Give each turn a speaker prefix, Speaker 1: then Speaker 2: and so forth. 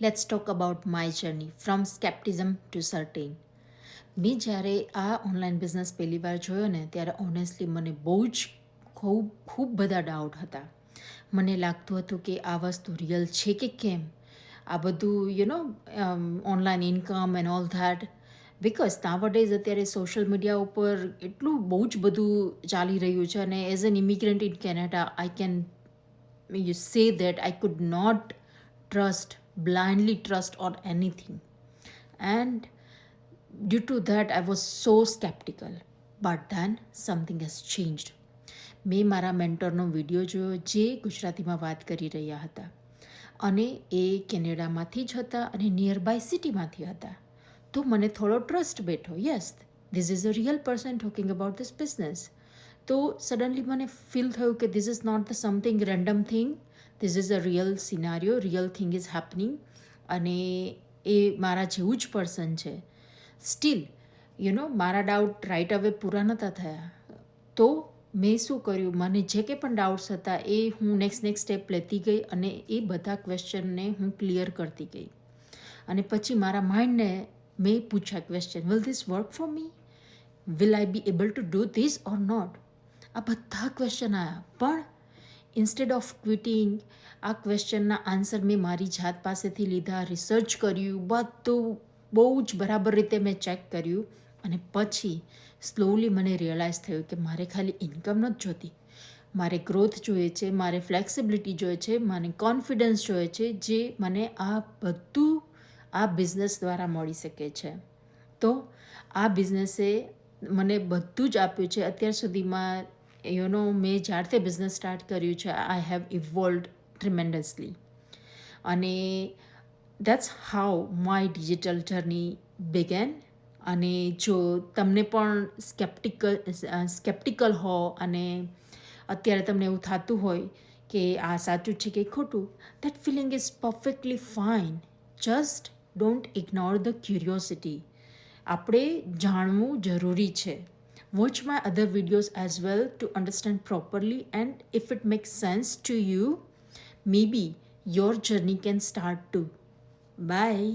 Speaker 1: Let's talk about my journey from scepticism to certain. મેં જ્યારે આ ઓનલાઈન બિઝનેસ પહેલી વાર જોયો ને ત્યારે ઓનેસ્ટલી મને બહુ જ ખૂબ ખૂબ બધા ડાઉટ હતા. મને લાગતું હતું કે આ વસ્તુ રિયલ છે કે કેમ, આ બધું online income and all that. Because nowadays અત્યારે સોશિયલ મીડિયા ઉપર એટલું બહુ જ બધું ચાલી રહ્યું છે, અને as an immigrant in Canada I can you say that I could not blindly trust on anything. And due to that, I was so skeptical. But then something has changed. મેં મારા મેન્ટરનો વિડીયો જોયો જે ગુજરાતીમાં વાત કરી રહ્યા હતા, અને એ કેનેડામાંથી જ હતા અને નિયરબાય સિટીમાંથી હતા. તો મને થોડો ટ્રસ્ટ બેઠો. Yes, this is a real person talking about this business. તો સડનલી મને ફીલ થયું કે this is not the something random thing, this is a real scenario, real thing is happening. અને એ મારા જેવું જ પર્સન છે. સ્ટીલ મારા ડાઉટ રાઈટ અવે પૂરા નહોતા થયા. તો મેં શું કર્યું, મને જે કંઈ પણ ડાઉટ્સ હતા એ હું નેક્સ્ટ સ્ટેપ લેતી ગઈ અને એ બધા ક્વેશ્ચનને હું ક્લિયર કરતી ગઈ. અને પછી મારા માઇન્ડને મેં પૂછ્યા question, will this work for me, will I be able to do this or not. આ બધા ક્વેશ્ચન આવ્યા, પણ ઇન્સ્ટેડ ઓફ ક્વિટિંગ આ ક્વેશ્ચનના આન્સર મેં મારી જાત પાસેથી લીધા, રિસર્ચ કર્યું, બધું બહુ જ બરાબર રીતે મેં ચેક કર્યું. અને પછી સ્લોલી મને રિયલાઇઝ થયું કે મારે ખાલી ઇન્કમ નથી જોતી, મારે ગ્રોથ જોઈએ છે, મારે ફ્લેક્સિબિલિટી જોઈએ છે, મને કોન્ફિડન્સ જોઈએ છે, જે મને આ બધું આ બિઝનેસ દ્વારા મળી શકે છે. તો આ બિઝનેસે મને બધું જ આપ્યું છે અત્યાર સુધીમાં. મેં જ્યારથી બિઝનેસ સ્ટાર્ટ કર્યું છે, આઈ હેવ ઇવોલ્વડ ટ્રિમેન્ડસલી. અને that's how my digital journey began. અને જો તમને પણ સ્કેપ્ટિકલ હો અને અત્યારે તમને એવું થતું હોય કે આ સાચું છે કે ખોટું, that feeling is perfectly fine. Just don't ignore the curiosity. આપણે જાણવું જરૂરી છે. Watch my other videos as well to understand properly, and if it makes sense to you, maybe your journey can start too. Bye.